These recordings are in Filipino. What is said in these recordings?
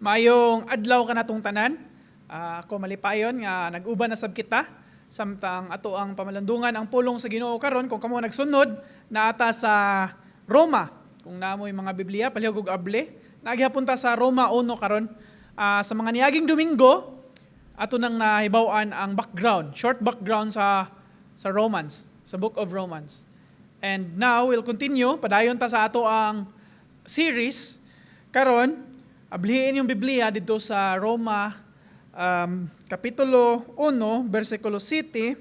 Mayong adlaw ka natong tanan. Ako malipayon nga nag-uban na sab kita samtang ato ang pamalandungan ang pulong sa Ginoo karon kung kamo nagsunod na ata sa Roma. Kung naamoy mga Biblia palihog og able, naghihapon ta sa Roma 1 karon. Sa mga niaging Domingo ato nang nahibaw-an ang background, short background sa Romans, sa Book of Romans. And now we'll continue, padayon ta sa ato ang series karon. Ablihin yung Biblia dito sa Roma, Kapitulo 1, versikulo 7,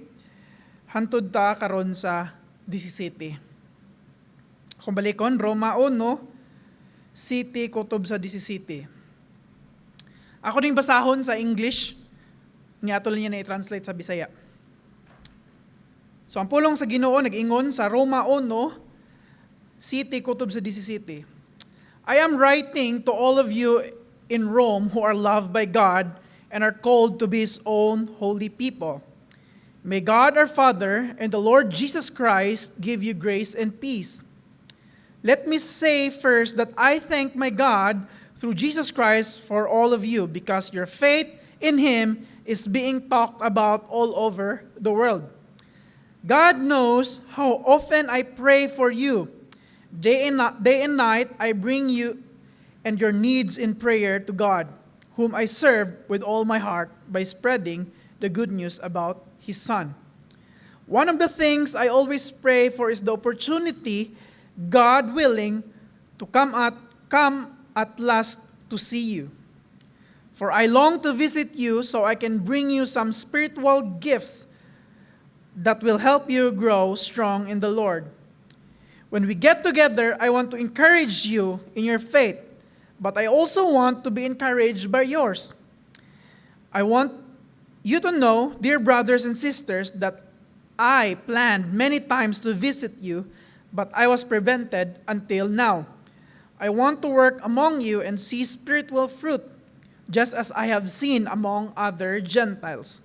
hantod ta karon sa 17. Kung balikon, Roma 1, 7, kutob sa 17. Ako ding basahon sa English, nga ato niya na i-translate sa Bisaya. So ang pulong sa Ginoo nag-ingon sa Roma 1, 7, kutob sa 17. I am writing to all of you in Rome who are loved by God and are called to be His own holy people. May God our Father and the Lord Jesus Christ give you grace and peace. Let me say first that I thank my God through Jesus Christ for all of you because your faith in Him is being talked about all over the world. God knows how often I pray for you. Day and night, I bring you and your needs in prayer to God, whom I serve with all my heart by spreading the good news about His Son. One of the things I always pray for is the opportunity, God willing, to come at last to see you. For I long to visit you so I can bring you some spiritual gifts that will help you grow strong in the Lord. When we get together, I want to encourage you in your faith, but I also want to be encouraged by yours. I want you to know, dear brothers and sisters, that I planned many times to visit you, but I was prevented until now. I want to work among you and see spiritual fruit, just as I have seen among other Gentiles.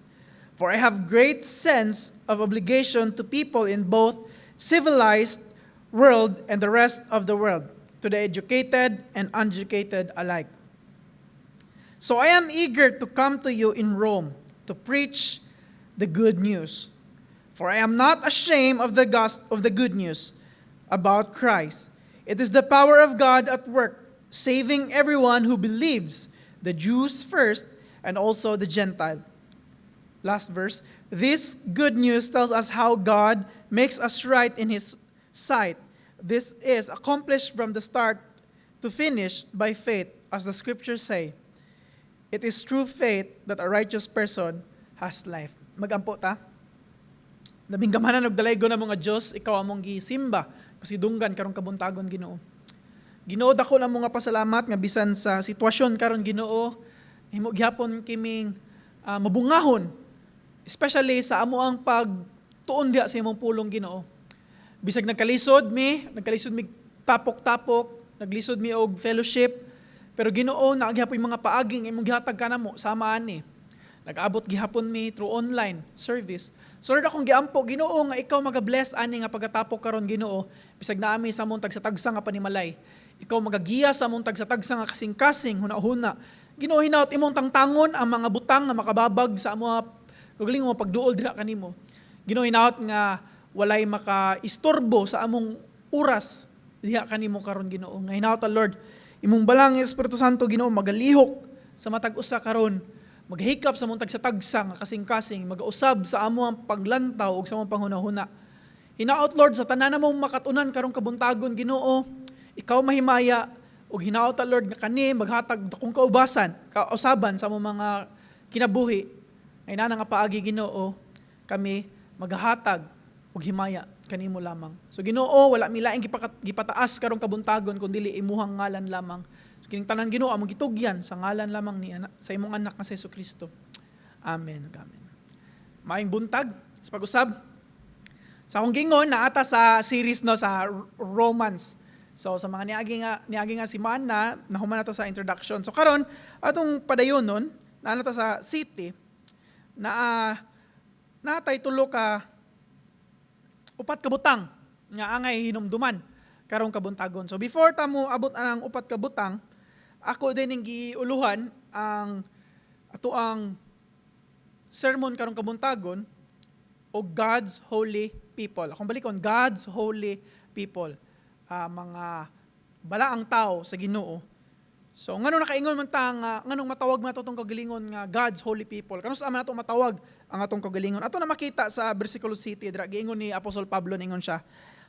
For I have great sense of obligation to people in both civilized world and the rest of the world, to the educated and uneducated alike. So I am eager to come to you in Rome to preach the good news. For I am not ashamed of the good news about Christ. It is the power of God at work, saving everyone who believes, the Jews first and also the Gentile. Last verse. This good news tells us how God makes us right in His sight. This is accomplished from the start to finish by faith, as the scriptures say. It is through faith that a righteous person has life. Magampo ta. Labing gamanan og dalaygo na mga Dios, ikaw among gisimba, pasidunggan karong kabuntagon Ginoo. Ginoo, dako lang mga pasalamat nga bisan sa sitwasyon karon Ginoo, himo gihapon kiming mabungahon, especially sa amo ang pagtuon diha sa imong pulong Ginoo. Bisag nagkalisod mi tapok-tapok, naglisod mi og fellowship, pero Ginoo naagyapon mga paaging imong gihatag kanamo sama ani. Nag-abot gihapon mi through online service. So Lord, akong giampo Ginoo nga ikaw magabless ani nga pagkatapok karon Ginoo, bisag naami sa among tagsa-tagsa nga panimalay. Ikaw magagiya sa among tagsa-tagsa nga kasing-kasing hunahuna. Ginoo, hinaot imong tangtangon ang mga butang nga makababag sa among kagaling mo pagduol dira kanimo. Ginoo, hinaot nga walay maka-istorbo sa among oras diha kanimo karon Ginoo. Nga hinaot Lord, imong balang Espiritu Santo Ginoo magalihok sa matag usa karon, maghikap sa among tagsa-tagsa nga kasing-kasing, mag-usab sa among paglantaw ug sa among panghunahuna. Hinaot Lord sa tanan namong makatunan karong kabuntagon Ginoo, ikaw mahimaya ug hinaot Lord nga kani maghatag dakong kausaban sa among mga kinabuhi. Ay na nga paagi Ginoo, kami maghahatag ug himaya kanimo lamang. So Ginoo, wala mi laing gipataas karong kabuntagon kun dili imuhang ngalan lamang. So kining tanan Ginoo among gitugyan sa ngalan lamang ni sa imong anak nga si Jesucristo. Amen. Amen. Maayong buntag sa pag-usab. Sa akong gingon naata sa series no sa Romans. So sa mga niagi nga si Mana, nahuman nato sa introduction. So karon atong padayonon naata sa city na natay tulo ka upat ka butang nga angay hinumduman karong kabuntagon. So before ta mo abot ang upat ka butang, ako din ang giuluhan ang ato ang sermon karong kabuntagon o God's holy people. Akong balikon, God's holy people. Mga balaang tao sa Ginoo. So ngano nakaingon man ta nga nganong matawag man atong kagalingon nga God's holy people. Kano sa man atong matawag ang atong kagalingon? Ato na makita sa bersikulo 7 dira giingon ni Apostol Pablo ningon siya.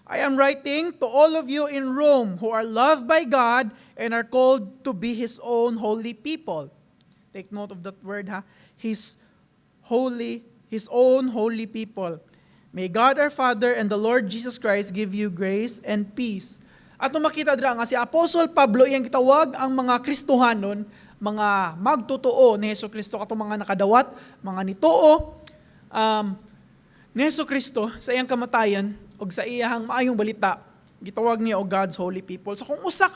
I am writing to all of you in Rome who are loved by God and are called to be His own holy people. Take note of that word ha. His own holy people. May God our Father and the Lord Jesus Christ give you grace and peace. Atong makita dira nga si Apostol Pablo iyang gitawag ang mga Kristohanon, mga magtotoo ni Hesukristo katong mga nakadawat, mga nitoo ni Hesukristo sa iyang kamatayon ug sa iyang maayong balita, gitawag niya og God's holy people. So kung usa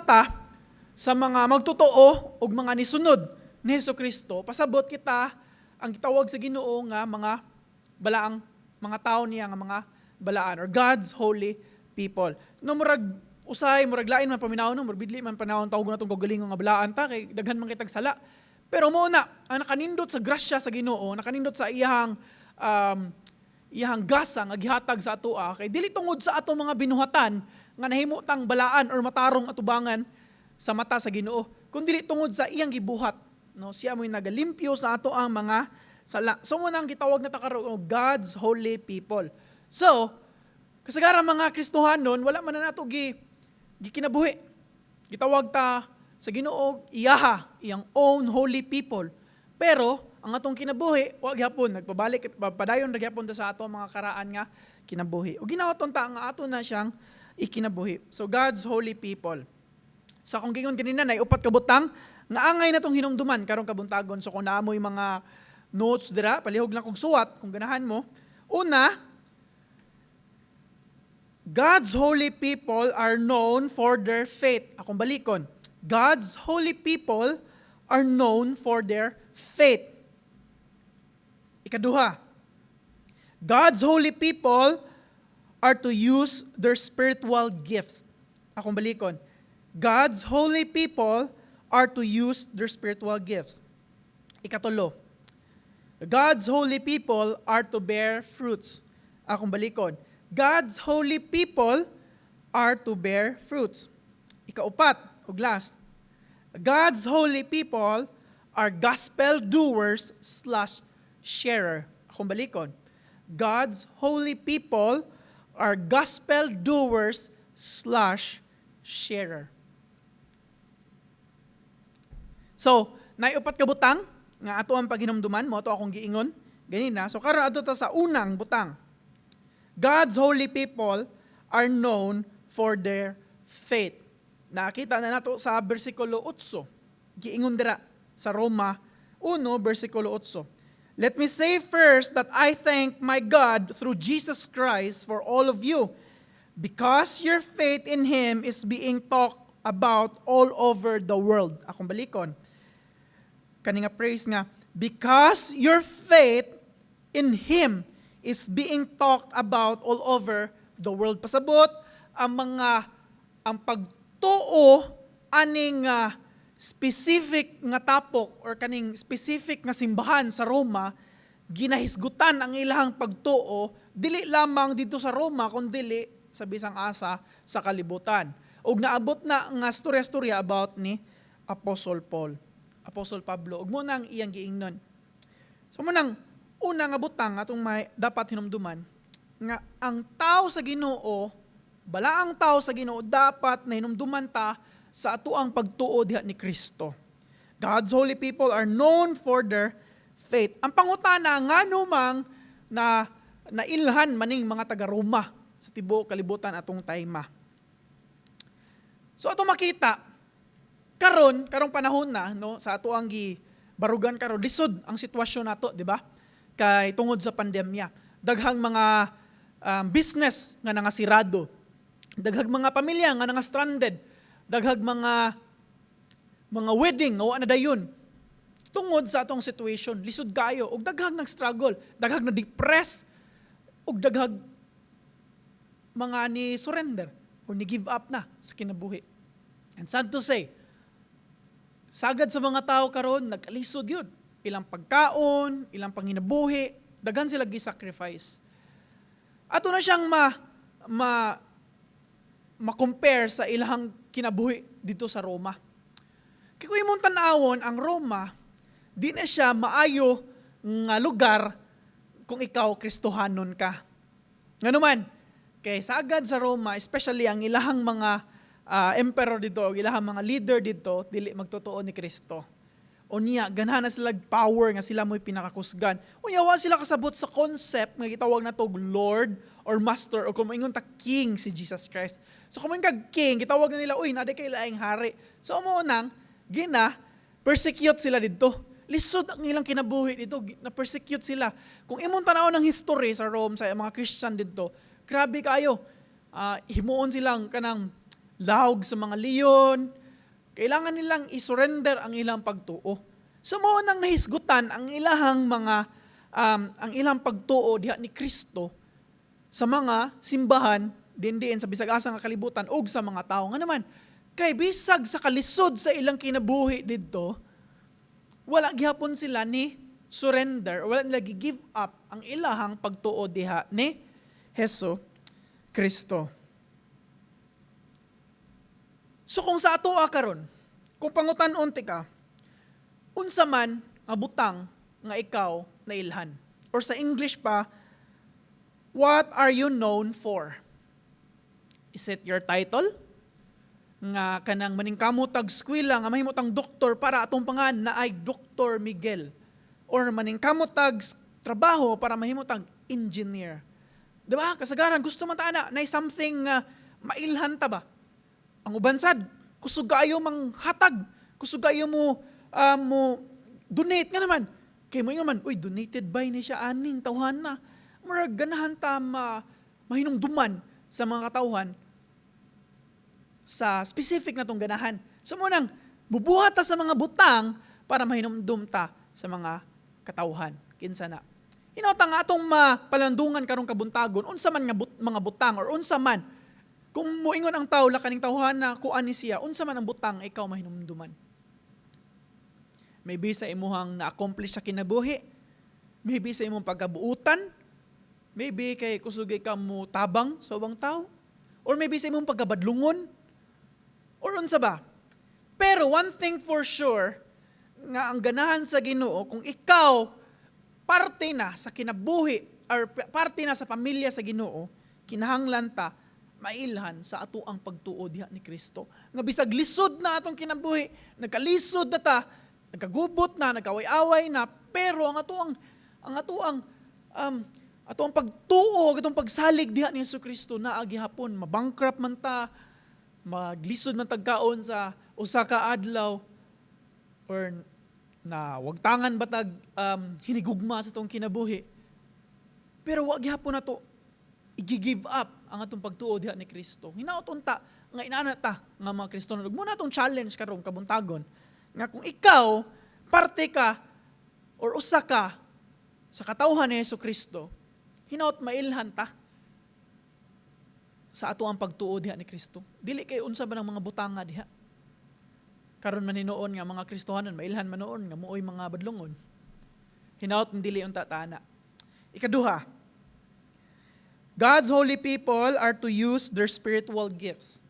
ta sa mga magtotoo ug mga nisunod ni Hesukristo, pasabot kita ang gitawag sa Ginoo nga mga balaang mga tao niya nga mga balaan or God's holy people. No murag lain man paminawon no, bidli man panahon tawag natong kagalingon nga balaan ta kay daghan man kitag sala. Pero mo na ang nakanindot sa grasya sa Ginoo, nakanindot sa iyang gasa nga gihatag sa atoa kay dili tungod sa ato mga binuhatan nga nahimutang balaan or matarong atubangan sa mata sa Ginoo, kundi tungod sa iyang gibuhat. No, siya mo'y nagalimpyo sa ato ang mga sala. So mo nang gitawag na ta karon God's holy people. So kasagaran mga Kristohanon, wala man na nato gikinabuhi. Gitawag ta sa Ginoo iyang own holy people. Pero ang atong kinabuhi, wag gyapon nagpabalik padayon ra gyapon ta sa ato mga karaan nga kinabuhi. O ginawaton ta nga ato na siyang ikinabuhi. So God's holy people. Sa kung gingon kanina nay upat ka butang nga angay natong hinumduman karong kabuntagon. So kung naamoy mga notes dira, palihog lang kog suwat kung ganahan mo. Una, God's holy people are known for their faith. Akong balikon. God's holy people are known for their faith. Ikaduha, God's holy people are to use their spiritual gifts. Akong balikon. God's holy people are to use their spiritual gifts. Ikatulo, God's holy people are to bear fruits. Akong balikon. God's holy people are to bear fruits. Ikaupat, o last, God's holy people are gospel doers / sharer. Akong balikon. God's holy people are gospel doers / sharer. So, naiupat ka butang nga ato ang paghinumduman mo, ato akong giingon ganina. So karon adto ta sa unang butang. God's holy people are known for their faith. Nakita na nato sa bersikulo 8. Giingon dira sa Roma 1, bersikulo 8. Let me say first that I thank my God through Jesus Christ for all of you, because your faith in Him is being talked about all over the world. Akong balikon. Kani nga praise nga, because your faith in Him is being talked about all over the world. Pasabot, ang pagtuo aning specific nga tapok or kaning specific nga simbahan sa Roma, ginahisgutan ang ilang pagtuo, dili lamang dito sa Roma, kundi sa bisang asa sa kalibutan. Og naabot na nga storya about ni Apostle Pablo. Og mo nang iyang giingnon. So mo nang una nga butang atong may dapat hinumduman nga ang tao sa Ginoo, balaang tao sa Ginoo dapat na hinumduman ta sa atuang pagtuo diha ni Kristo. God's holy people are known for their faith. Ang pangutana ngano mang na nailhan maning mga taga Roma sa tibuok kalibutan atong tayma. So ato makita karong panahon na no sa atuang barugan karon lisod ang sitwasyon nato, di ba? Kay tungod sa pandemya. Daghang mga business nga nangasirado. Daghang mga pamilya nga stranded. Daghang mga wedding nga wa na dayon. Tungod sa atong situation, lisod kayo ug daghang nag-struggle, daghang na-depress ug daghang mga ni surrender o ni give up na sa kinabuhi. And sad to say, sagad sa mga tao karon nagkalisod yun. Ilang pagkaon, ilang panginabuhi, daghan sila gi-sacrifice. Ato na siyang ma-compare sa ilang kinabuhi dito sa Roma. Kaya kung imong tanawon, ang Roma, di na siya maayo nga lugar kung ikaw Kristohanon ka. Nga naman, kay sagad sa Roma, especially ang ilahang mga emperor dito, ilahang mga leader dito, dili magtotoo ni Kristo. O niya, ganahan na sila power nga sila mo'y pinakakusgan. O niya, wa sila kasabot sa concept nga gitawag na to Lord or Master o kung maingon ta King si Jesus Christ. So kung kag King, gitawag na nila, uy, naday kay laing hari. So umunang, persecute sila dito. Lisod ang ilang kinabuhi dito, na-persecute sila. Kung imong tanaw ng history sa Rome, sa mga Christian dito, grabe kayo. Himuon silang kanang lawg sa mga leon. Kailangan nilang isurrender ang ilang pagtuo. So mo nang nahisgutan ang ilahang mga ang ilang pagtuo diha ni Kristo sa mga simbahan dindiin sa bisag-asa nga kalibutan ug sa mga tao nga naman kay bisag sa kalisod sa ilang kinabuhi didto wala gihapon sila ni surrender, wala nila give up ang ilahang pagtuo diha ni Hesus Kristo. So kung sa atoa karon, kung pangutan-on ti ka, unsa man nga butang nga ikaw nailhan? Or sa English pa, what are you known for? Is it your title? Nga kanang maningkamotag eskwela nga mahimutang doktor para atong pangan na ay Dr. Miguel. Or maningkamotag trabaho para mahimutang engineer. Diba? Kasagaran, gusto man ta na something mailhan ta ba? Ang ubansad, kusog kayo mang hatag, kusog kayo mo donate nga naman. Kaya mo nga man, uy, donated by ni siya aning tawhan na. Marag ganahan ta mahinungduman sa mga katawhan sa specific na tong ganahan. So munang, bubuhat ta sa mga butang para mahinumdum ta sa mga katawhan. Kinsa na. Hinauta nga atong mapalandungan karong kabuntagon, unsa man nga mga butang or unsa man kung muingon ang tao lakaning tawhan na kuan ni siya, unsa man ang butang ikaw mahinumduman. Maybe sa imuhang na-accomplish sa kinabuhi, maybe sa imong pagkabuutan, maybe kay kusugay ka mo tabang sa ubang tao, or maybe sa imong pagkabadlungon, or unsa ba. Pero one thing for sure, nga ang ganahan sa Ginoo, kung ikaw parte na sa kinabuhi, or parte na sa pamilya sa Ginoo, kinahanglan ta mailhan sa ato ang pagtuo diha ni Kristo. Nga bisag lisod na atong kinabuhi, nagkalisod na ta, nagkagubot na, nagkaway-away na, pero ang atong pagtuo, atong pagsalig diha ni Jesucristo na agihapon, mabankrupt man ta, maglisod man tagkaon sa usa ka adlaw, or na wagtangan batag hinigugma sa atong kinabuhi. Pero wag gihapon nato i-give up ang atong pagtuo diha ni Kristo. Hinaot unta nga inana ta nga mga Kristohanon. Muna atong challenge karong kabuntagon nga kung ikaw parte ka or usa ka sa katawhan ni Jesucristo, hinaot mailhan ta sa ato ang pagtuo diha ni Kristo. Dili kay unsa ba ng mga butanga diha. Karon man hinuon nga mga Kristohanon mailhan man noon nga muoy mga badlongon. Hinaot dili unta tana. Ikaduha, God's holy people are to use their spiritual gifts.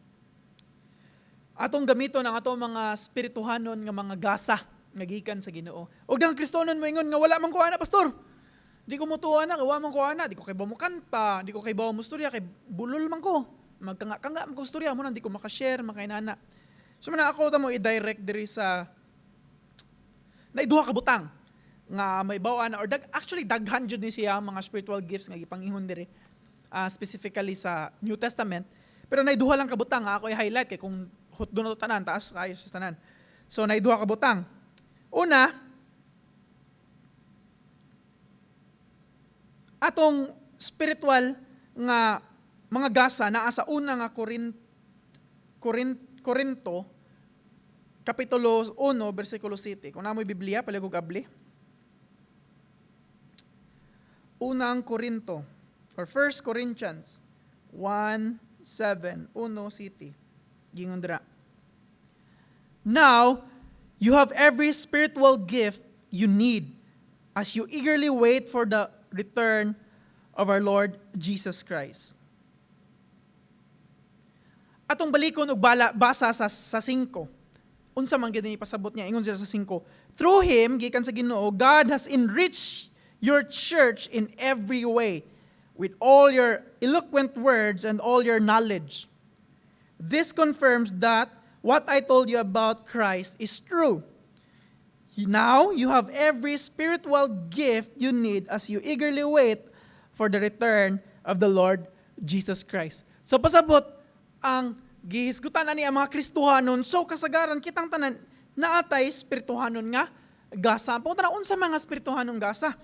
Atong gamiton ang atong mga spirituhanon nga mga gasa nga gikan sa Ginoo. Og dang Kristohanon moingon nga wala man ko ana pastor. Di ko mutuwa na, wa man ko ana, di ko kay bamukanta, di ko kay bawa mustorya kay bulol man ko. Magkanga-kanga man ko istorya mo nang di ko maka-share makainana. So man ako ta mo i-direct diri sa naiduha ka butang nga may bawa na or actually daghan jud ni siya mga spiritual gifts nga gipangingon diri. Specifically sa New Testament. Pero naiduha lang kabutang. Ako i-highlight kay kung doon na ito tanan, taas kayo sa tanan. So naiduha kabutang. Una, atong spiritual nga mga gasa naa sa una nga Korinto, Kapitulo 1, versikulo 7. Kung namoy Biblia, paligog abli. Unang Korinto, or 1 Corinthians 1:7, 1 city. Gingon dira. Now, you have every spiritual gift you need as you eagerly wait for the return of our Lord Jesus Christ. Atong balikon og basa sa 5. Unsa man gid ni pasabot niya ingon sila sa 5. Through him gikan sa Ginoo, God has enriched your church in every way with all your eloquent words and all your knowledge. This confirms that what I told you about Christ is true. Now you have every spiritual gift you need as you eagerly wait for the return of the Lord Jesus Christ. So pasabot ang gihisgutan ani ang mga Kristohanon. So kasagaran kitang tanan naatay spirituhanon nga gasa. Punta na unsa mga spirituhanon gasa?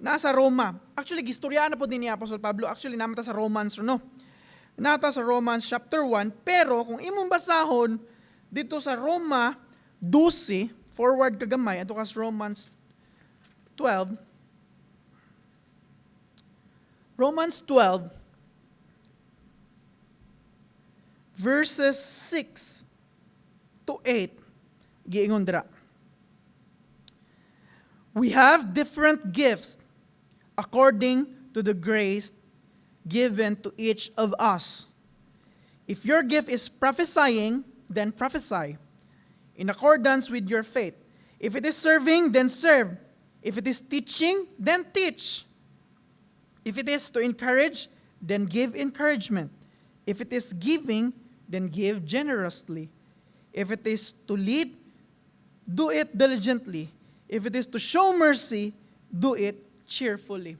Nasa Roma. Actually gistoryaan na po din ni Apostol Pablo. Actually namata sa Romans no. Nata sa Romans chapter 1, pero kung imong basahon dito sa Roma 12, forward kagamay, ato kas Romans 12. Romans 12, verses 6 to 8, giingon dira. We have different gifts according to the grace given to each of us. If your gift is prophesying, then prophesy in accordance with your faith. If it is serving, then serve. If it is teaching, then teach. If it is to encourage, then give encouragement. If it is giving, then give generously. If it is to lead, do it diligently. If it is to show mercy, do it cheerfully.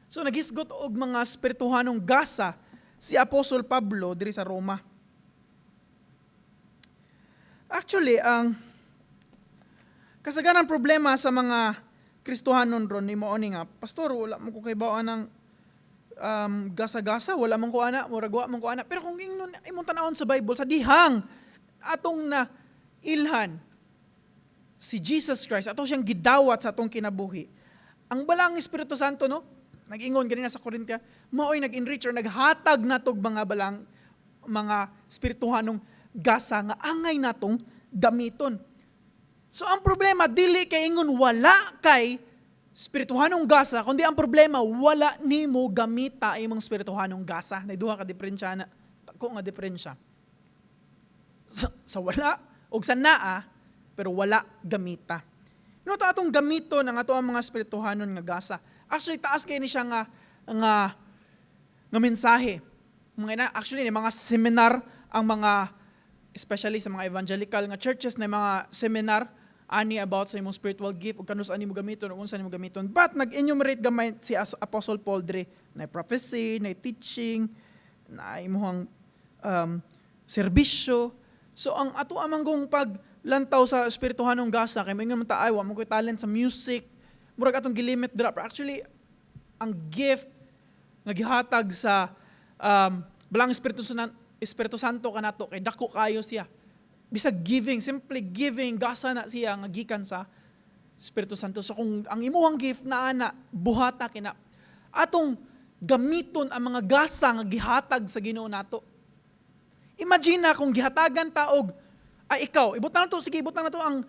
So nagisgot og mga spirituhanong gasa si Apostol Pablo diri sa Roma. Actually, ang kasagaran problema sa mga Kristohanon ron ni mao ni nga, pastor, wala mo ko kay bawaan ng gasa-gasa, wala man ko ana, murag wa man ko ana. Pero kung imong tanawon sa Bible sa dihang atong na ilhan si Jesus Christ, ato siyang gidawat sa atong kinabuhi. Ang balang Espiritu Santo no, nag-ingon ganina sa Korintia, mao'y nag-enrich or naghatag natog mga balang mga spirituhanong gasa nga angay natong gamiton. So ang problema dili kay ingon wala kay spirituhanong gasa, kundi ang problema wala nimo gamita imong spirituhanong gasa. Nay duha ka diferensya na ko nga diferensya. Sa wala og sa naa pero wala gamita. No ta atong gamiton ang ato ang mga spirituhanon nga gasa. Actually, taas kayo ni siya nga mensahe. Actually, mga seminar, ang mga, especially sa mga evangelical nga churches, na mga seminar, ani about sa imong spiritual gift, o kanus ani mo gamiton, o unsa ni mo gamiton. But, nag-enumerate gamay si Apostle Paul dre, na prophecy, na teaching, na imong serbisyo. So, ang ato amanggong paglantaw sa spirituhanong gasa, kay mga mataaw, mo ko'y talent sa music, murag atong gilimit dira. Pero actually, ang gift nagihatag sa balang Espiritu Santo kanato kay dako kayo siya. Bisag giving, simply giving, gasa na siya nga gikan sa Espiritu Santo. So kung ang imuhang gift na ana buhata kina atong gamiton ang mga gasa nga gihatag sa Ginoo nato. Imagine na kung gihatagan ta og ikaw, ibutang na to, sige, ibutang na to ang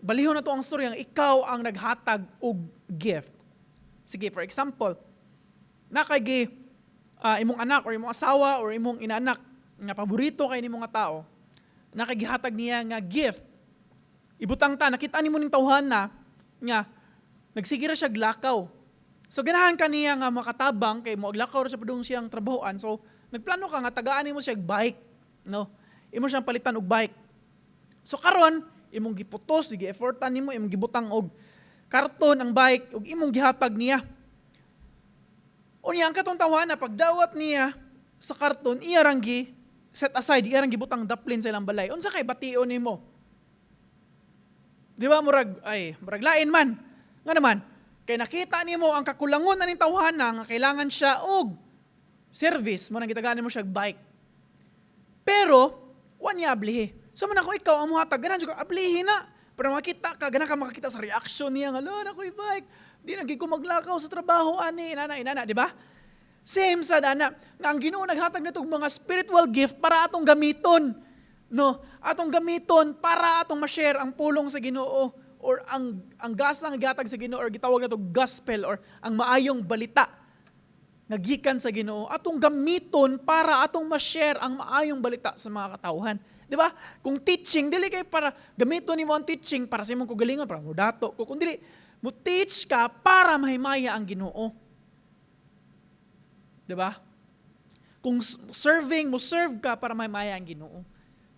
balihon na to ang story, ang ikaw ang naghatag og gift. Sige, for example, nakagi imong anak or imong asawa or imong inaanak nga paborito kay nimong nga tao, nakagihatag niya nga gift. Ibutang ta, nakita nimo ning tawhana nga nagsigira siya glakaw. So ganahan ka niya nga makatabang kay mo aglakaw ra sa padung siyang trabahoan. So nagplano ka nga tagaan nimo siya bike, no? Imo siyang palitan og bike. So karon imong giputos, gi-effortan nimo, imong gibutang og karton ang bike, ug imong gihatag niya. Unya ang katong tawhana pagdawat niya sa karton, iya rang gi set aside, iya rang gibutang daplin sa ilang balay. Unsa kay bation nimo? Di ba murag lain man. Nga naman, kay nakita nimo ang kakulangon na ning tawhana nga kailangan siya og service, mo nang gitagaan mo siya bike. Pero wa niya ablihi. So man ako ikaw ang muhatag, ganan ka ablihin na. Pero makita ka, ganan ka makakita sa reaction niya, nga na ko bike. Di naging ko maglakaw sa trabaho ani, inana, di ba? Same sa dana, nga ang Ginoo naghatag nitong mga spiritual gift para atong gamiton. No, atong gamiton para atong ma-share ang pulong sa Ginoo or ang gasa nga gihatag sa Ginoo or gitawag nato gospel or ang maayong balita nga gikan sa Ginoo. Atong gamiton para atong ma-share ang maayong balita sa mga katawhan. Di ba? Kung teaching, dili kay para gamiton nimo ang teaching para sa imong kagalingon, para mo dato. Kung dili mo teach ka para mahimaya ang Ginoo. Di ba? Kung serving, mo serve ka para mahimaya ang Ginoo.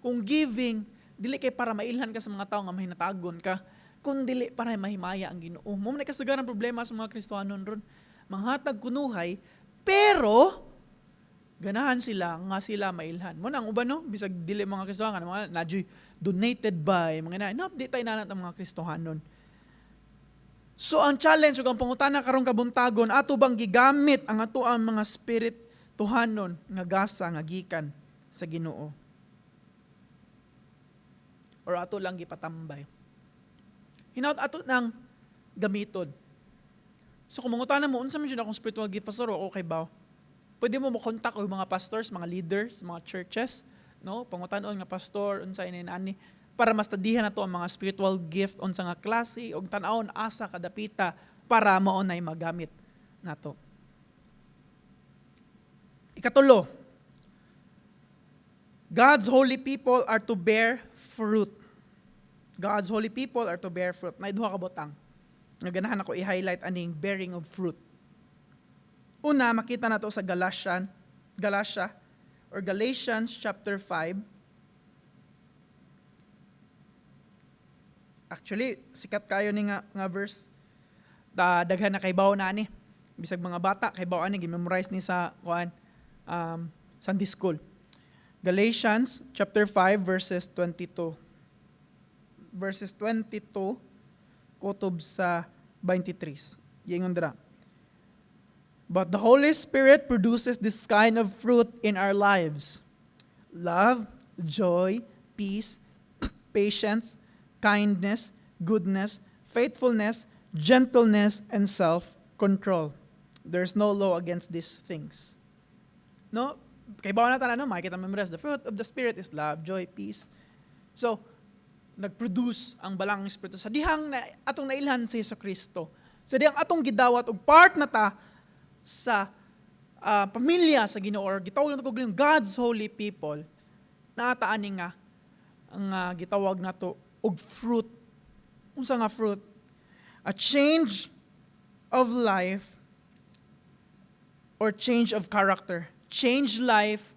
Kung giving, dili kay para mailhan ka sa mga tao nga mahinatagon ka, kung dili para mahimaya ang Ginoo. Mo man kasagaran problema sa mga Kristiyanon ron. Manghatag kunuhay, pero ganahan sila nga sila mailhan. Mo nang uban no, bisag dili mga Kristiyanon mga nadyoy donated by mga not di tay nanat ang mga Kristiyanon. So ang challenge ug ang pangutana karong kabuntagon, ato bang gigamit ang ato ang mga spirit tuhanon nga gasa nga gikan sa Ginoo? Or ato lang gipatambay. Hinaut ato nang gamiton. So kung mangutana mo, unsa man jud akong spiritual gift pastor o okay ba? Pwede mo mo-contact og mga pastors, mga leaders, mga churches, no? Pangutan-on nga pastor unsa ini para mas tadihan nato ang mga spiritual gift unsa nga klase og tan-awon asa kadapita para mao nay magamit nato. Ikatulo, God's holy people are to bear fruit. God's holy people are to bear fruit. Nay duha ka butang. Nga ganahan ako i-highlight aning bearing of fruit. Una, makita nato sa Galatians chapter 5. Actually, sikat kayo ni nga verse. Daghan na kay bawo na ani. Bisag mga bata kay bawo ani gi-memorize ni sa Sunday school. Galatians chapter 5 verses 22. Verses 22 kutob sa 23. Gingon dira. But the Holy Spirit produces this kind of fruit in our lives: love, joy, peace, patience, kindness, goodness, faithfulness, gentleness, and self-control. There's no law against these things. No? Kay bawa na tanan, makikita memorize, the fruit of the Spirit is love, joy, peace. So, nag-produce ang balang Espiritu sa dihang na atong nailhan si Jesucristo. Sa dihang atong gidawat og part na ta sa pamilya sa Ginoo or gitawag nato og God's holy people. Naataani nga ang gitawag nato og fruit. Unsa nga fruit? A change of life or change of character. Change life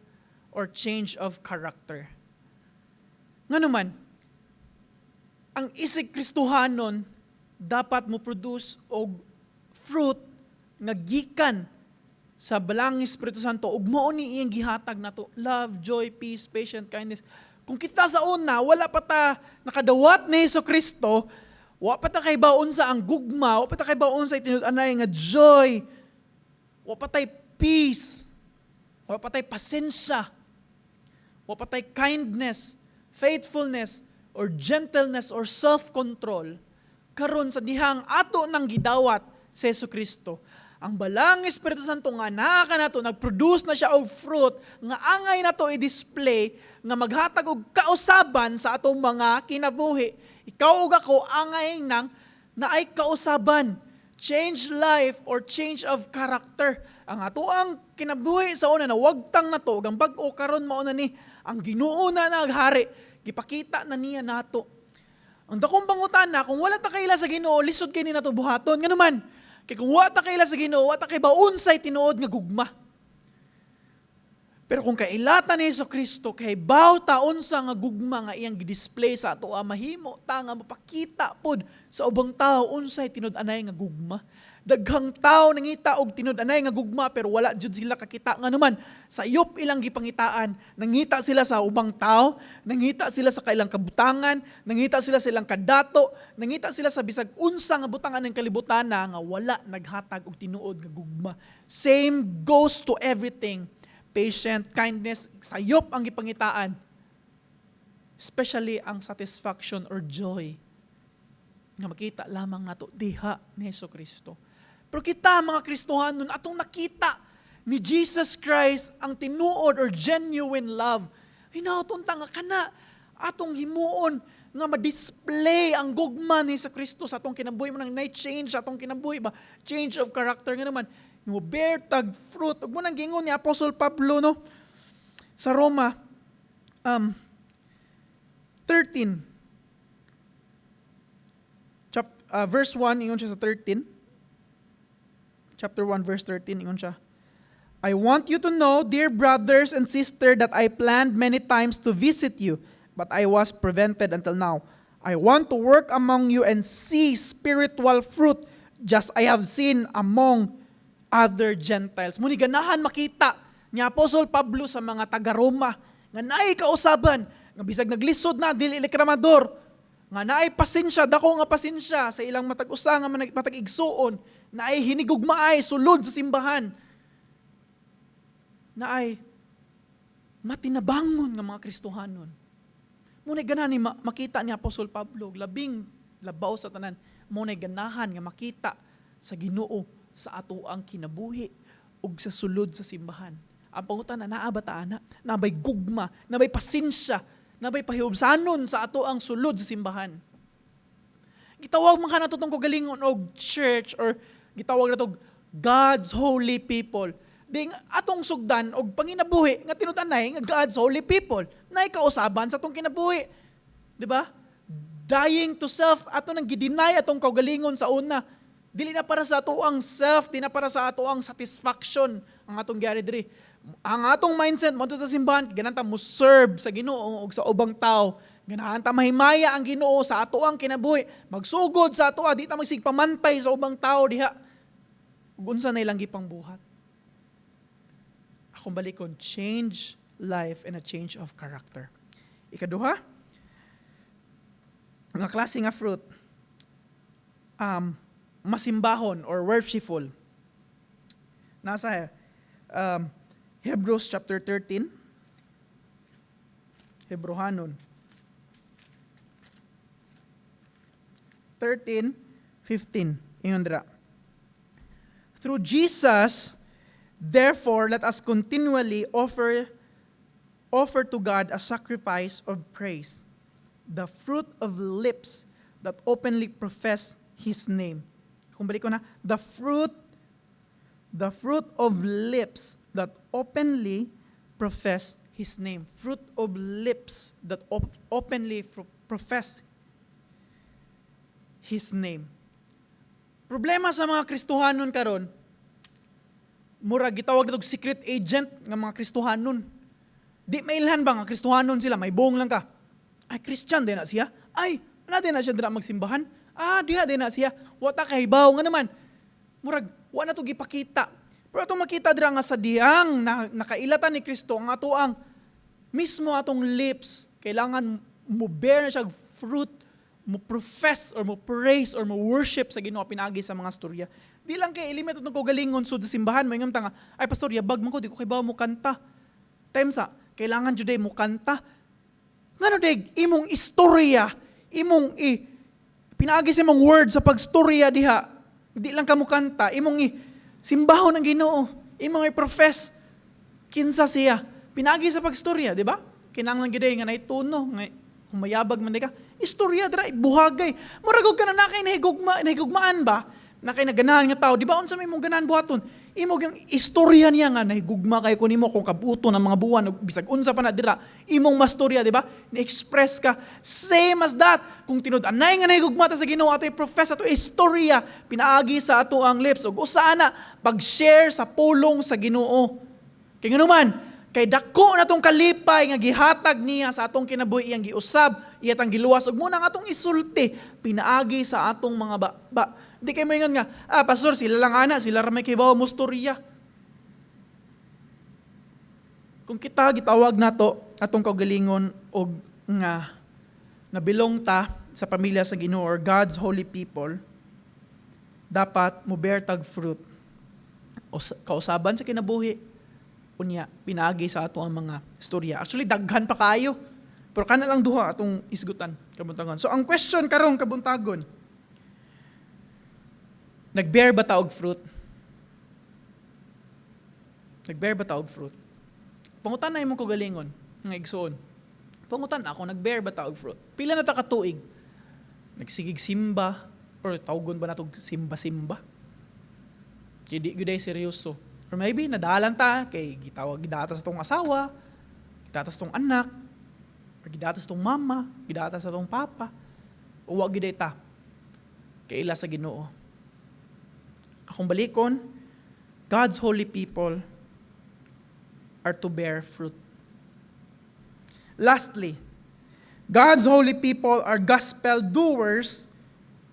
or change of character. Nga naman, ang isig Kristohanon dapat mo produce og fruit nga gikan sa balang Espiritu Santo ug mao ni iyang gihatag nato love, joy, peace, patience, kindness. Kung kita sa una wala pa ta nakadawat ni Jesucristo, wa pa ta kay baon sa ang gugma, wa pa ta kay baon sa tinud-anay nga joy, wa pa tay peace, wa pa tay pasensya, wa pa tay kindness, faithfulness, or gentleness or self-control, karon sa dihang ato nang gidawat sa Jesucristo, ang balang Espiritu Santo nga naa nato, nag-produce na siya og fruit, nga angay nato i-display, nga maghatag og kausaban sa atong mga kinabuhi. Ikaw ug ako angay nang naay kausaban, change life or change of character. Ang atoang kinabuhi sa una na wagtang nato, ang bag-o karon mao na ni ang Ginoo na naghari. Gipakita na niya nato. Ang dakong pangutana, kung wala ta kaila sa Ginoo, lisod kay ni nato buhaton. Nga naman, kay kung wala ta kaila sa Ginoo, wala ta kay baunsay tinuod nga gugma. Pero kung kailata ni Jesucristo, kay baw ta unsa nga gugma nga iyang gidisplay sa ato, mahimo ta nga mapakita pod sa ubang tao unsay tinud-anay nga gugma. Daghang tao nangita og tinud-anay nga gugma pero wala jud sila kakita. Nga naman, sa iyop ilang gipangitaan, nangita sila sa ubang tao, nangita sila sa kailang kabutangan, nangita sila sa ilang kadato, nangita sila sa bisag unsa nga butangan ng kalibutan na nga wala naghatag og tinuod nga gugma. Same goes to everything. Patient, kindness, sa iyop ang gipangitaan. Especially ang satisfaction or joy nga makita lamang nato diha ni Jesucristo. Pero kita mga Kristohanon, atong nakita ni Jesus Christ ang tinuod or genuine love. Hinauton ta nga kana, atong himuon nga ma-display ang gugma ni sa Kristo sa atong kinabuhi mo nang na-change sa atong kinabuhi ba, change of character nga naman, mo bear tag fruit. Ug mo nang gingon ni Apostle Pablo no sa Roma 13 verse 1 ingon siya sa 13. Chapter 1 verse 13 ingon siya. I want you to know, dear brothers and sisters, that I planned many times to visit you, but I was prevented until now. I want to work among you and see spiritual fruit, just I have seen among other Gentiles. Muni ganahan makita ni Apostol Pablo sa mga taga-Roma nga naay kausaban, nga bisag naglisod na dili reklamador, nga naay pasensya, dako nga pasensya sa ilang matag-usa nga matag-igsuon, naay hinigugmaay sulod sa simbahan, naay matinabangon nga mga Kristohanon. Muna'y ganahan ni makita ni Apostol Pablo, labing labaw sa tanan, muna'y ganahan nga makita sa Ginoo sa ato ang kinabuhi ug sa sulod sa simbahan. Ang pangutan na naabata na, nabay gugma, nabay pasensya, nabay pahiubsanon sa ato ang sulod sa simbahan. Gitawag man ka na itong kagalingon og church or gitawag na itong God's holy people. Ding atong sugdan og panginabuhi nga tinud-anay nga God's holy people nay kausaban sa atong kinabuhi. Di ba? Dying to self ato nang gidinay atong kaugalingon sa una. Dili na para sa ato ang self, di na para sa ato ang satisfaction ang atong gyari diri. Ang atong mindset mo sa simbahan ganahan ta mo serve sa Ginoo ug sa ubang tao. Ganahan ta mahimaya ang Ginoo sa ato ang kinabuhi. Magsugod sa ato di ta magsigpamantay sa ubang tao diha. Ug unsa na ilang gipang buhat. Akong balikon, change life and a change of character. Ikaduha, nga klase nga fruit, masimbahon or worshipful. Nasa Hebrews chapter 13, Hebrohanon 13:15. Ingon dira. Through Jesus, therefore, let us continually offer to God a sacrifice of praise, the fruit of lips that openly profess His name. Kung balik ko na, the fruit of lips that openly profess His name. Fruit of lips that openly profess His name. Problema sa mga Kristohanon karon, mura gitawag natog secret agent nga mga Kristohanon. Di mailhan ba nga Kristohanon sila, may buong lang ka. Ay, Christian din na siya. Ay, wala din na siya dira magsimbahan. Diha din na siya. Wata kahibaw nga naman. Murag, wala to gipakita. Pero itong makita dira nga sa diyang nakailatan ni Kristo, ang ato ang mismo atong lips, kailangan mo bear na siya fruit, mo profess or mo praise or mo worship sa Ginoo pinagi sa mga storya. Di lang kay ilimit itong kagalingon sud sa simbahan, may ngam tanga, ay pastor, yabag man ko, di ko kay bawa mo kanta. Temsa, kailangan juday mo kanta. Ngano deg, imong istorya, imong pinaagi sa imong word sa pagstorya diha, di lang ka mo kanta, imong simbahon ang Ginoo, imong i-profess, kinsa siya, pinagi sa pagstorya, di ba? Kinanglan giday nga naituno, nga humayabag man ka, istorya dira, buhagay, maragog ka na nakay nahigugmaan ba? Nakay naganahan nga tao, di ba? Unsa may mong ganahan buhaton? Imog yung istorya niya nga, nahigugma kay kunimo kung kabuto ng mga buwan, bisag unsa pa na dira, imong mastorya, di ba? Ni-express ka, same as that. Kung tinud-anay nga nahigugma ta sa Ginoo, ato i-profess, ato istorya, pinaagi sa ato ang lips, ug usaana, pag-share sa pulong sa Ginoo. Kaya nga naman, kay dako na tong kalipay nga gihatag niya sa atong kinabuhi iyang giusab, iyatang giluwas, ug muna nga atong isulti, pinaagi sa atong mga Di kayo maingon nga, pastor, sila lang ana, sila ramay kay bawa mo storya. Kung kita gitawag nato atong kaugalingon og nga nabilong ta sa pamilya sa Ginoo or God's holy people, dapat mo bear tag fruit. O kausaban sa kinabuhi, unya pinaagi sa ato ang mga storya. Actually daghan pa kayo. Pero kana lang duha atong isgutan kabuntagon. So ang question karong kabuntagon, nag-bear ba ta og fruit? Nag-bear ba ta og fruit? Pangutan na imong kaugalingon nga igsoon. Pangutan ako, nag-bear ba ta og fruit? Pila na ta katuig? Nagsigig simba, or tawgon ba na itong simba-simba? Kaya di gyud ay seryoso. Or maybe, nadalang ta, kay gidatas itong asawa, gidatas itong anak, or gidatas itong mama, gidatas itong papa, o wag gyud ta, kay ila sa Ginoo. Akong balikon, God's holy people are to bear fruit. Lastly, God's holy people are gospel doers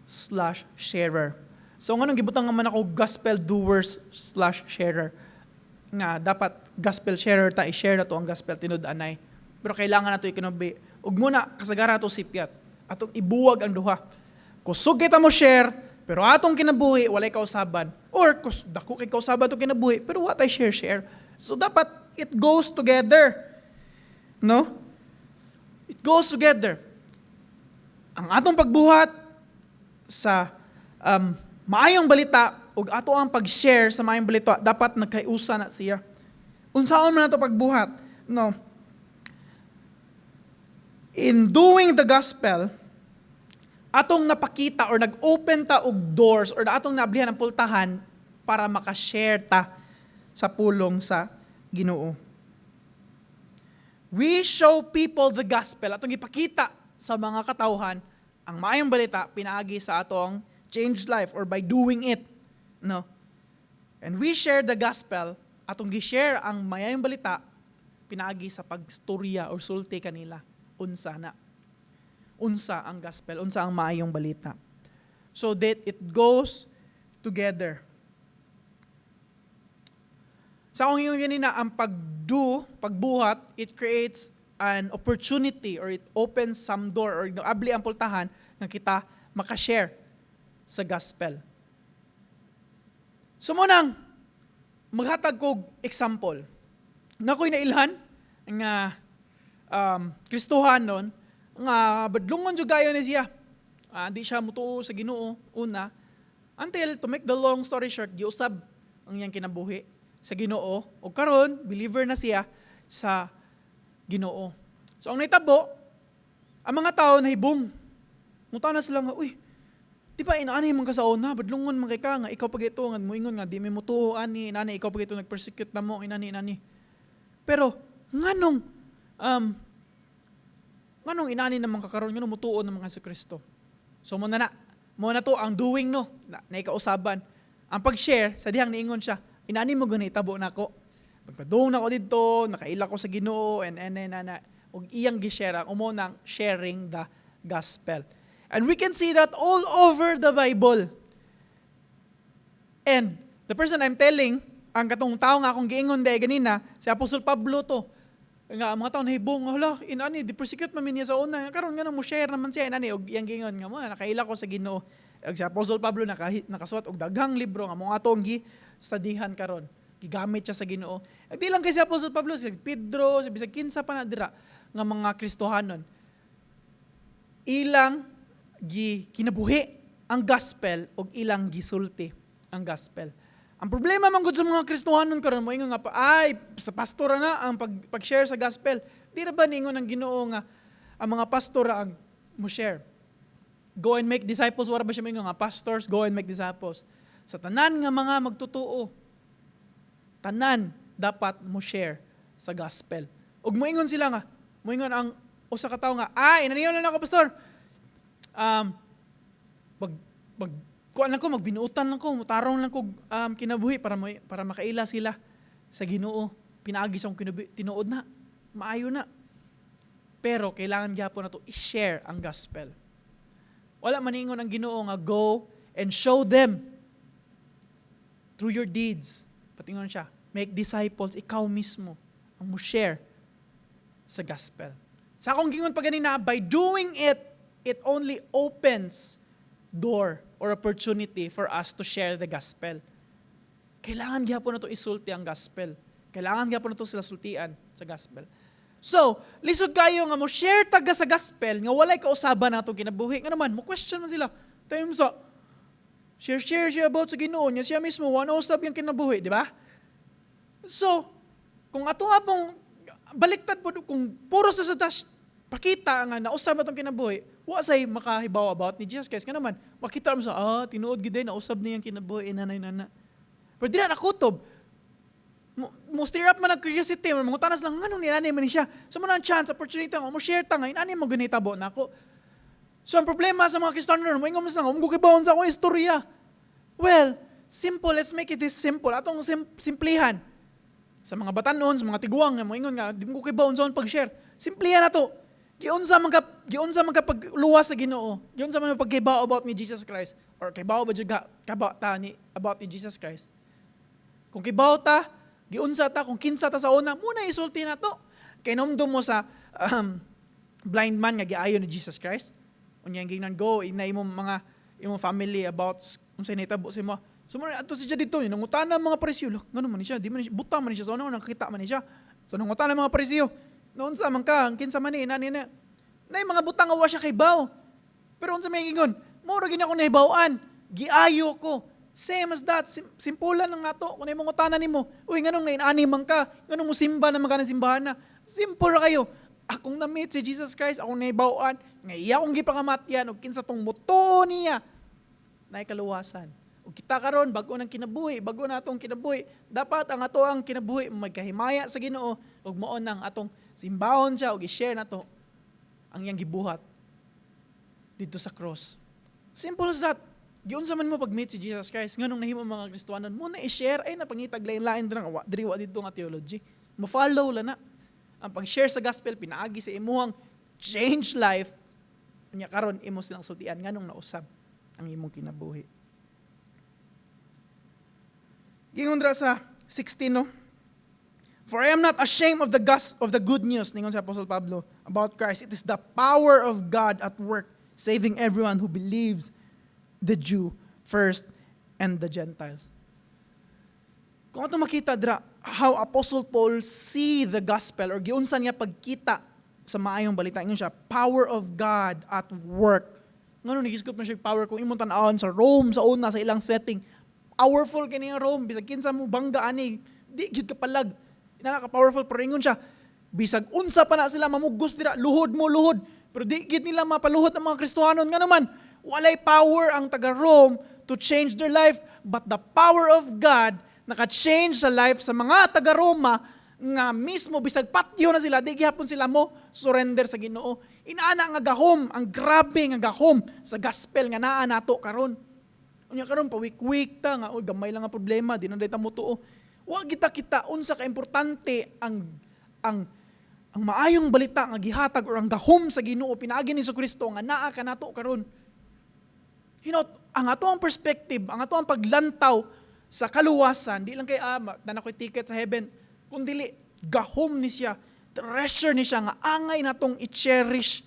/ sharer. So nganong gibutang man ako gospel doers / sharer? Nga dapat gospel sharer ta, i-share na to ang gospel tinud-anay. Pero kailangan nato ikinabi. Ug muna kasagaran nato sipyat. Atong ibuwag ang duha. Kusog kita mo share, pero atong kinabuhi walay kausaban. Or dako kay kausaban atong kinabuhi, pero what I share. So dapat it goes together. No? It goes together. Ang atong pagbuhat sa maayong balita ug ato ang pag-share sa maayong balita dapat nagkaiusa na siya. Unsaon man nato pagbuhat? No. In doing the gospel, atong napakita or nag-open ta og doors or atong naablihan ang pultahan para maka-share ta sa pulong sa Ginoo. We show people the gospel. Atong ipakita sa mga katawhan ang maayong balita pinaagi sa atong changed life or by doing it. No? And we share the gospel. Atong gi-share ang maayong balita pinaagi sa pagstorya or sulti kanila. Unsa na. Unsa ang gospel. Unsa ang maayong balita. So that it goes together. Sa akong yung ganina, ang pagbuhat, it creates an opportunity or it opens some door or abli ang pultahan na kita makashare sa gospel. So munang, maghatag kog example. Nako'y nailhan nga Kristohanon nga badlungon jud gayon ni siya. Di siya mutuo sa Ginoo una until to make the long story short, giusab ang iyang kinabuhi sa Ginoo o karon believer na siya sa Ginoo. So ang naitabo, ang mga tao nahibong. Muta na sila nga, uy, di ba inaani man ka sa una, badlungon man kay ka nga ikaw pag ito nga moingon nga di may mutuo ani inani ikaw pag ito nagpersecute na mo inani. Pero nganong inani naman kakaroon nganong mutuo ng mga sa Kristo. So muna to ang doing no na ikausaban. Ang pag-share sa dihang niingon siya, inani mo gani tabo nako. Pagpadung na ko dito, nakaila ko sa Ginoo and og iyang gi-share ang umunang sharing the gospel. And we can see that all over the Bible. And the person I'm telling, ang katong tao nga akong giingon day ganina, si Apostol Pablo to. Nga mga tao nahibong, hala, inani, di-persecute man niya sa una. Karon nga mo share naman siya inani og iyang giingon nga mo nakaila ko sa Ginoo. Si Apostol Pablo nakasuot og daghang libro nga mga atong studihan karon. Gigamit siya sa Ginoo. Di lang kay si Apostol Pablo, si Pedro, si bisag kinsa pa na dira nga mga Kristohanon. Ilang kinabuhi ang gospel og ilang gisulti ang gospel. Ang problema man gud sa mga Kristohanon karon moingon nga sa pastor na ang pag-share sa gospel. Di ra ba ningon ang Ginoo nga ang mga pastor ang mo share? Go and make disciples. Wala ba siya moingon nga pastors go and make disciples? Sa tanan nga mga magtutuo, tanan dapat mo share sa gospel. Ug moingon sila nga, moingon ang usa ka tawo nga, inaniyon lang ako pastor. Kuan lang ko, magbinuutan lang ko, mutarong lang ko kinabuhi para makaila sila sa Ginoo. Pinaagi sa kinabuhi, tinuod na, maayo na. Pero kailangan gyapon na to i-share ang gospel. Wala maningon ang Ginoo nga go and show them through your deeds. Patingon siya, make disciples, ikaw mismo ang mo share sa gospel. Sa akong gingon pa ganina, by doing it, it only opens door or opportunity for us to share the gospel. Kailangan gyapon na to isulti ang gospel. Kailangan gyapon na to sila sultian sa gospel. So, lisod kayo nga mo share taga sa gospel nga walay kausaban nato kinabuhi. Nga naman, mo question man sila. Tayo sa share siya about sa Ginoo niya, siya mismo usab yung kinabuhi, di ba? So, kung ato apong baliktad po kung puro sa pakita nga nausab atong kinabuhi, wa say makahibaw about ni Jesus Christ. Nga naman, makita mo sa, tinuod gid day nausab niyang kinabuhi, nanay-nana. Pero di na nakutob. Mo stir up man ang curiosity, mangutanas lang, anong ninanay man siya? So mo na chance, opportunity nga, mo share ta nga, inanay mo ganitabo na ako. So ang problema sa mga Kristiyano, mo ingom lang, umgukibawon sa akong istorya. Well, simple, let's make it this simple. Atong simplihan. Sa mga batanon, sa mga tiguang, mo ingon nga, di mo kibawon sa akong pag-share. Simplihan na to. Giunsa man ka pagluwas sa Ginoo. Giunsa man pagkibaw about ni Jesus Christ or kibaw ba jud about ni Jesus Christ. Kung kibaw ta, giunsa ta kung kinsa ta sa una, muna isulti na to. Kay nomdom mo sa blind man nga giayo ni Jesus Christ. Unya gingnan go ina imong family about unsa nahitabo sa imo. Sumara ato siya dito, nangutana mga parisyo. Ngano man siya, di man siya buta man siya sa una nakita man siya. So nangutana mga parisyo. Noon sa man ka, kinsa man ni nani na. Nay mga butang awa siya kay baw. Pero unsa may gingon? Mura gini ako nahibaw-an. Giayo ko. Same as that. Simpulan lang nato. Kung imong utanan nimo, uy nganong nainani man ka? Nganong mo simba na magana simbahan na? Simple ra kayo. Akong na-meet si Jesus Christ, akong nahibaw-an, nga iya akong gipakamatyan og kinsa tong muto niya. Nay kaluwasan. Ug kita karon bago nang kinabuhi, bago na atong kinabuhi, dapat ang ato ang kinabuhi magkahimaya sa Ginoo ug mao nang atong simbahon siya o i-share na to ang iyang gibuhat dito sa cross. Simple as that. Giunsa man mo pag-meet si Jesus Christ, nganong nahimo mga Kristiyanon, mo na i-share ay napangitag lain-lain diri wa dito nga theology. Mo follow la na. Ang pag-share sa gospel pinaagi sa imuhang change life. Unya karon imo silang sultian nganong nausab ang imong kinabuhi. Gingon dra sa 16 no. For I am not ashamed of the good news, ningon sa Apostle Pablo, about Christ. It is the power of God at work, saving everyone who believes, the Jew first and the Gentiles. Kung ato makita dra, how Apostle Paul see the gospel, or giunsa niya pagkita sa maayong balita, ingon siya, power of God at work. Ngano nagisgot man siya power kung imong tan-awon sa Rome, sa una, sa ilang setting. Powerful kini nga Rome, bisag kinsa mo bangga ani, di gyud ka palag. Naka-powerful, pero ingon siya, bisag unsa pa na sila mamugos dira, luhod mo, luhod. Pero di gid nila mapaluhod ang mga Kristohanon. Nga naman, walay power ang taga-Rome to change their life, but the power of God naka-change sa life sa mga taga-Roma nga mismo, bisag patyo na sila, di gihapon sila mo surrender sa Ginoo. Inaana nga gahom, ang grabe nga gahom sa gospel nga naa nato karon. Unya karon pawik-wik ta nga, gamay lang nga problema, di na dayta mo tuo. Wa kita unsa ka importante ang maayong balita nga gihatag or ang gahom sa Ginoo pinaagi ni Jesucristo nga naa kanato karon. Ang ato ang perspective, ang ato ang paglantaw sa kaluwasan, di lang kay na ko'y ticket sa heaven, kundi gahom ni siya, treasure ni siya nga angay natong i-cherish.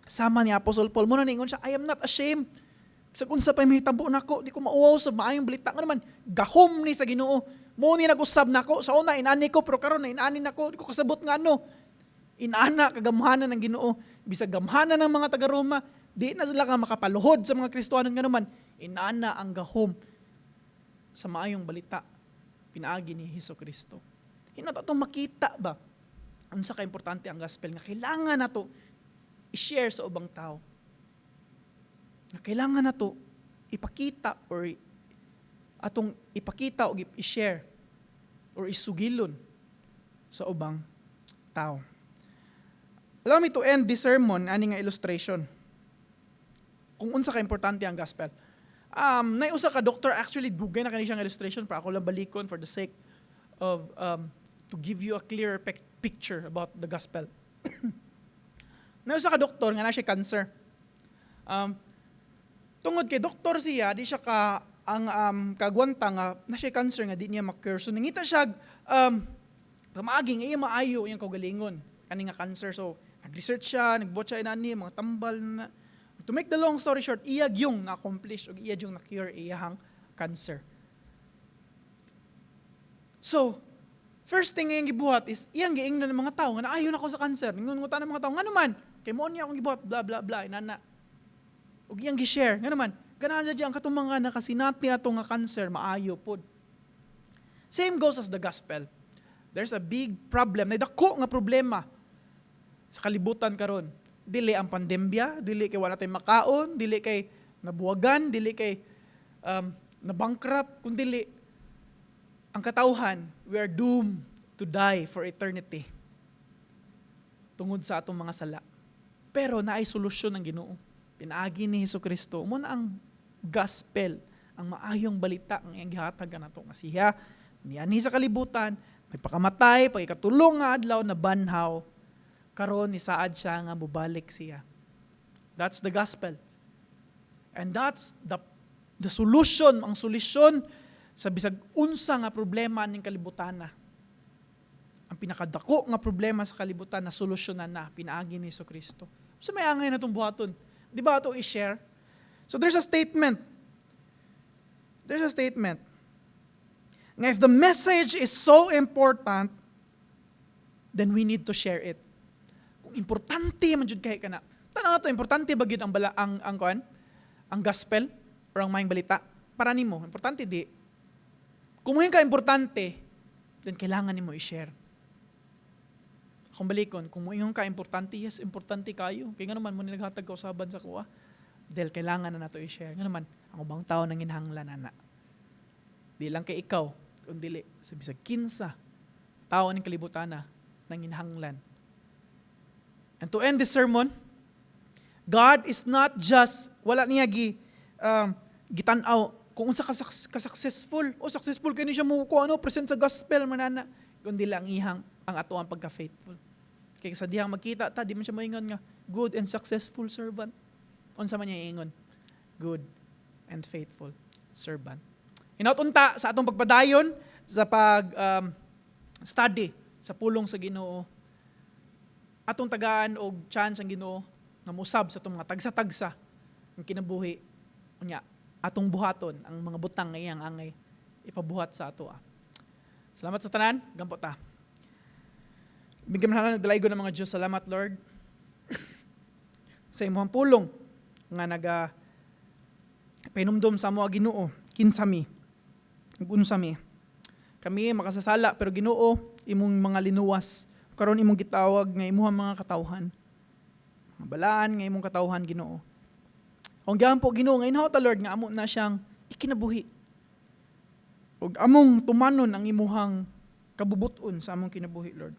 Sama ni Apostle Paul, muna ningon siya, I am not ashamed. Sa kung sa pa'y mahitabo nako, di ko mauwaw sa maayong balita. Nga naman, gahom ni sa Ginoo. Mo ni nag-usab nako, sa una inani ko, pero karon na inani nako, di ko kasabot nga ano. Inana, kagamhanan ng Ginoo. Bisag gamhanan ng mga taga-Roma, di na sila ka makapaluhod sa mga Kristohanon nga naman. Inana ang gahom sa maayong balita. Pinaagi ni Jesucristo. Hinot atong makita ba? Unsa ka importante ang gospel nga kailangan nato i-share sa ubang tao. Nga kailangan nato ipakita or atong ipakita o i-share or isugilon sa ubang tao. Allow me to end this sermon ani nga illustration. Kung unsa ka importante ang gospel. Naiusa ka doctor, actually dugay na kani siyang illustration para ako lang balikon for the sake of to give you a clearer picture about the gospel. Naiusa ka doktor nga na siya cancer. Tungod kay doktor siya, di siya kagwanta nga na siya cancer nga di niya ma-cure. So nangita siya pamaaging iya maayo iyang kaugalingon kani nga cancer. So nag-research siya, nagbuot siya inani mga tambal na. To make the long story short, iya yung na-accomplish o iya yung na-cure iyang cancer. So, first thing nga yung gibuhat is iyang giingnan ng mga tao nga naayon ako sa cancer. Ngungutan ng mga tao, nga naman, kay mo niya akong gibuhat, blah blah blah, inana. O iyang gi-share, nga naman, ganahan siya ang katong mga nakasinati ato nga cancer, maayo pod. Same goes as the gospel. There's a big problem, na dako nga problema sa kalibutan karon. Dili ang pandemya, dili kay wala tayong makaon, dili kay nabuwagan, dili kay na-bankrupt, kundi ang katawhan, we are doomed to die for eternity tungod sa atong mga sala. Pero naay solusyon ng Ginoo. Pinaagi ni Hesukristo. Muna ang gospel, ang maayong balita ang iyang gihatag kanato nga siya niani sa kalibutan, may pakamatay, pagikatulong nga adlaw na banhaw, karon ni saad siya nga bubalik siya. That's the gospel. And that's the solution, ang solusyon sa bisag unsa nga problema ning kalibutan na. Ang pinakadako nga problema sa kalibutan na solusyonan na pinaagi ni Hesukristo. So may angay na itong buhaton. Di ba ito i-share? So there's a statement. There's a statement. Nga if the message is so important, then we need to share it. Kung importante man jud kay kana. Tanaw na to, importante ba gyud ang gospel or ang maayong balita para nimo? Importante di. Kung mo ka importante, then kailangan nimo i-share. Kung balikon, kung mo ka importante, yes, importante kayo. Kaya nga naman mo naghatag kausaban sa kuha. Dahil kailangan na nato i-share. Nga naman, ang ubang tao nang inhanglan na. Di lang kay ikaw, kundi sa bisag kinsa tao ning kalibutan na nang inhanglan. And to end this sermon, God is not just, wala niya gitanaw, kung unsa ka successful, successful kayo siya mo present sa gospel, manana, kundi lang ang ato ang pagka-faithful. Kaya sa dihang magkita ta, di man siya moingon nga, good and successful servant. Unsa man niya ingon? Good and faithful servant. Hinautunta sa atong pagpadayon, sa study sa pulong sa Ginoo, atong tagaan og chance ang Ginoo na musab sa atong mga tagsa-tagsa ang kinabuhi unya atong buhaton ang mga butang nga iyang angay ipabuhat sa ato. Salamat sa tanan, gampo ta. Bigyan man nagdalaygo ng mga Diyos. Salamat, Lord, sa imong pulong nga painumdum sa moa Ginoo kinsami unsami kami makasasala, pero Ginoo imong mga linuwas karon imong gitawag nga imong mga katawhan, mga balaan nga imong katawhan, Ginoo. Kung gyapon po Ginoo nga inhaw ta, Lord, nga amo na siyang ikinabuhi ug among tumanon ang imuhang kabubuton sa among kinabuhi, Lord.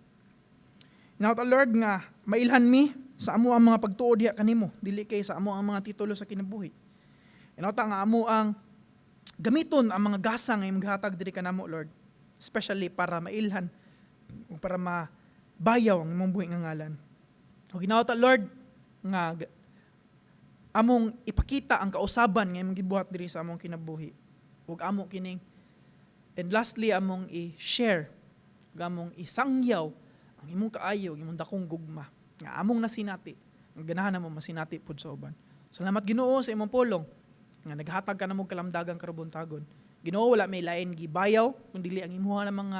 Inhaw ta, Lord, nga mailhan mi sa amo ang mga pagtuo diha kanimo, dili kay sa amo ang mga titulo sa kinabuhi. Inhaw ta nga amo ang gamiton ang mga gasa nga imong gihatag diri kanamo, Lord, especially para mailhan o para mabayaw ang imong buhi nga ngalan. O ginawa ta, Lord, nga among ipakita ang kausaban nga imong gibuhat diri sa among kinabuhi. Ug amo kining, and lastly, among i-share, ug among isangyaw ang imong kaayo, ang imong dakong gugma nga among nasinati, ang ganahan namo masinati pud sa uban. Salamat, Ginoo, sa imong pulong nga naghatag ka namo kalamdagang karubuntagon. Ginoo, wala may lain gibayaw kundi ang imuha ng mga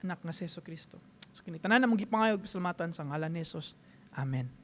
anak nga si Hesukristo. So kinitanan namong gipangayo og pasalamatan sa ngalan ni Jesus. Amen.